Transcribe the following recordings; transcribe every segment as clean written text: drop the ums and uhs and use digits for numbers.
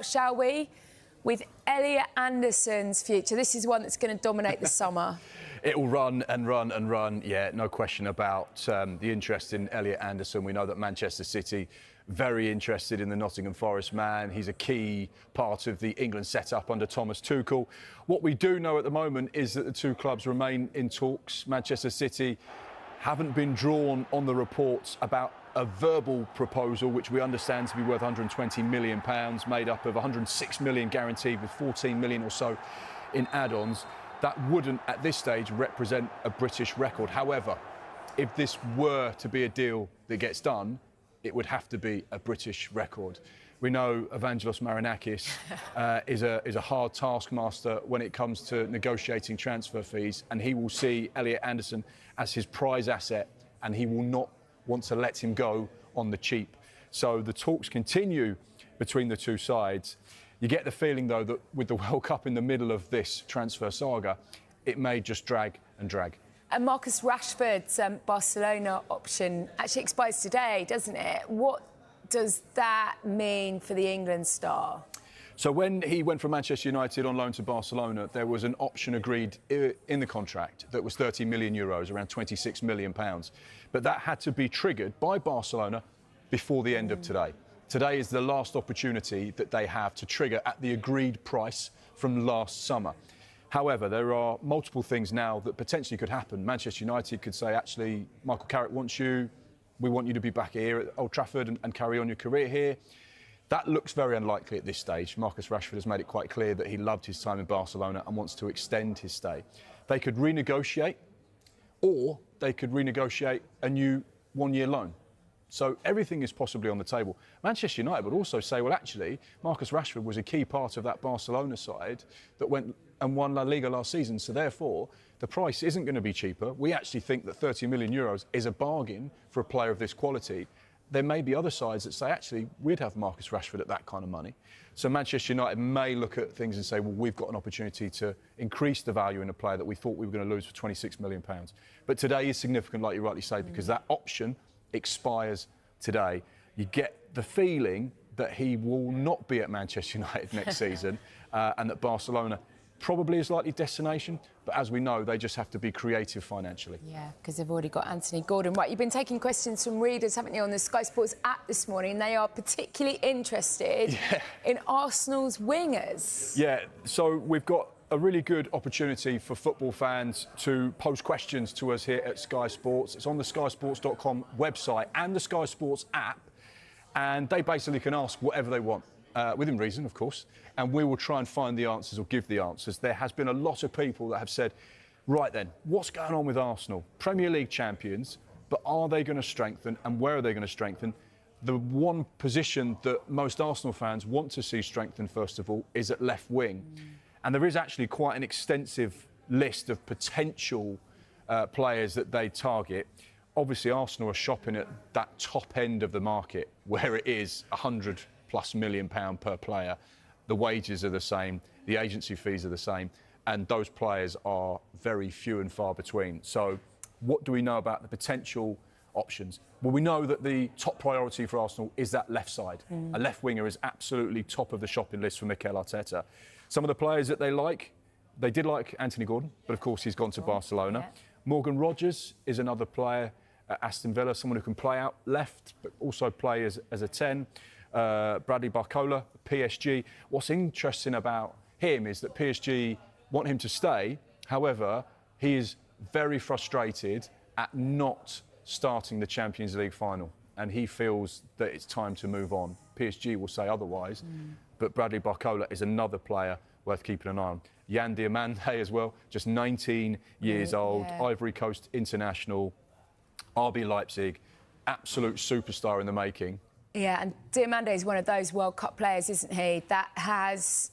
start, shall we, with Elliot Anderson's future. This is one that's going to dominate the summer. It will run and run and run. Yeah, no question about the interest in Elliot Anderson. We know that Manchester City very interested in the Nottingham Forest man. He's a key part of the England setup under Thomas Tuchel. What we do know at the moment is that the two clubs remain in talks. Manchester City haven't been drawn on the reports about a verbal proposal, which we understand to be worth £120 million, made up of 106 million guaranteed with 14 million or so in add-ons. That wouldn't, at this stage, represent a British record. However, if this were to be a deal that gets done, it would have to be a British record. We know Evangelos Marinakis is a hard taskmaster when it comes to negotiating transfer fees, and he will see Elliot Anderson as his prize asset, and he will not want to let him go on the cheap. So the talks continue between the two sides. You get the feeling, though, that with the World Cup in the middle of this transfer saga, it may just drag and drag. And Marcus Rashford's Barcelona option actually expires today, doesn't it? What does that mean for the England star? So when he went from Manchester United on loan to Barcelona, there was an option agreed in the contract that was 30 million euros, around 26 million pounds. But that had to be triggered by Barcelona before the end of today. Today is the last opportunity that they have to trigger at the agreed price from last summer. However, there are multiple things now that potentially could happen. Manchester United could say, actually, Michael Carrick wants you. We want you to be back here at Old Trafford and carry on your career here. That looks very unlikely at this stage. Marcus Rashford has made it quite clear that he loved his time in Barcelona and wants to extend his stay. They could renegotiate, or they could renegotiate a new one-year loan. So everything is possibly on the table. Manchester United would also say, well, actually, Marcus Rashford was a key part of that Barcelona side that went and won La Liga last season. So therefore, the price isn't going to be cheaper. We actually think that 30 million euros is a bargain for a player of this quality. There may be other sides that say, actually, we'd have Marcus Rashford at that kind of money. So Manchester United may look at things and say, well, we've got an opportunity to increase the value in a player that we thought we were going to lose for £26 million. But today is significant, like you rightly say, because that option expires today. You get the feeling that he will not be at Manchester United next season and that Barcelona probably is likely destination, but as we know, they just have to be creative financially. Yeah, because they've already got Anthony Gordon. Right, you've been taking questions from readers, haven't you, on the Sky Sports app this morning. They are particularly interested in Arsenal's wingers. Yeah, so we've got a really good opportunity for football fans to pose questions to us here at Sky Sports. It's on the skysports.com website and the Sky Sports app, and they basically can ask whatever they want, within reason, of course, and we will try and find the answers or give the answers. There has been a lot of people that have said, right then, what's going on with Arsenal? Premier League champions, but are they going to strengthen, and where are they going to strengthen? The one position that most Arsenal fans want to see strengthened, first of all, is at left wing. And there is actually quite an extensive list of potential players that they target. Obviously, Arsenal are shopping at that top end of the market, where it is £100+ million per player. The wages are the same, the agency fees are the same, and those players are very few and far between. So what do we know about the potential options? Well, we know that the top priority for Arsenal is that left side. A left winger is absolutely top of the shopping list for Mikel Arteta. Some of the players that they did like Anthony Gordon, but of course he's gone to Barcelona. Yeah. Morgan Rogers is another player at Aston Villa, someone who can play out left, but also play as a 10. Bradley Barcola, PSG. What's interesting about him is that PSG want him to stay. However, he is very frustrated at not starting the Champions League final, and he feels that it's time to move on. PSG will say otherwise, but Bradley Barcola is another player worth keeping an eye on. Yan Diomande as well, just 19 years old, Ivory Coast international, RB Leipzig, absolute superstar in the making. Yeah, and Diomande is one of those World Cup players, isn't he, that has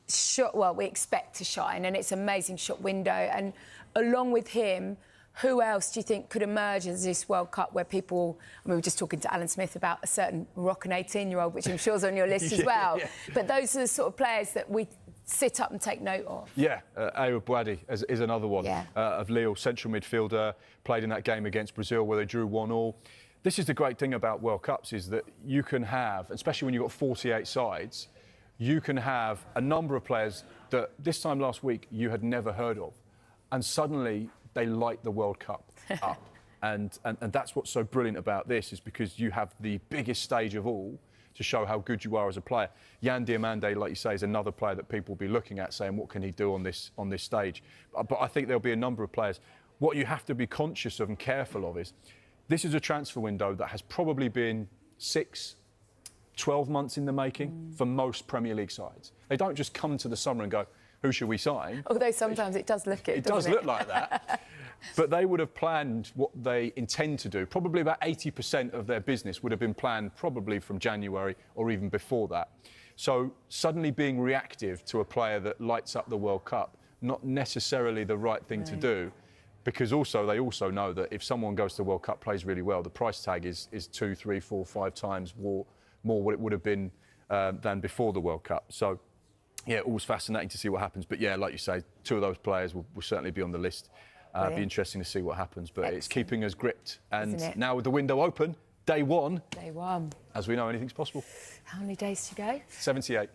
shot, well, we expect to shine, and it's an amazing shot window. And along with him, who else do you think could emerge as this World Cup where people... I mean, we were just talking to Alan Smith about a certain Moroccan 18-year-old, which I'm sure is on your list as well. Yeah. But those are the sort of players that we sit up and take note of. Yeah, Ayoub Boadi is another one of Lille, central midfielder, played in that game against Brazil where they drew 1-1. This is the great thing about World Cups, is that you can have, especially when you've got 48 sides, you can have a number of players that this time last week you had never heard of, and suddenly they light the World Cup up. And that's what's so brilliant about this, is because you have the biggest stage of all to show how good you are as a player. Yan Diomande, like you say, is another player that people will be looking at saying, what can he do on this stage? But I think there'll be a number of players. What you have to be conscious of and careful of is, this is a transfer window that has probably been 6-12 months in the making for most Premier League sides. They don't just come to the summer and go, who should we sign? Although sometimes it does look it does look like that. But they would have planned what they intend to do. Probably about 80% of their business would have been planned probably from January or even before that. So suddenly being reactive to a player that lights up the World Cup, not necessarily the right thing to do, because they also know that if someone goes to the World Cup, plays really well, the price tag is 2, 3, 4, 5 times more what it would have been than before the World Cup. So, yeah, always fascinating to see what happens. But, yeah, like you say, 2 of those players will certainly be on the list. It'd be interesting to see what happens. But it's keeping us gripped. And now with the window open, day one. Day one. As we know, anything's possible. How many days to go? 78.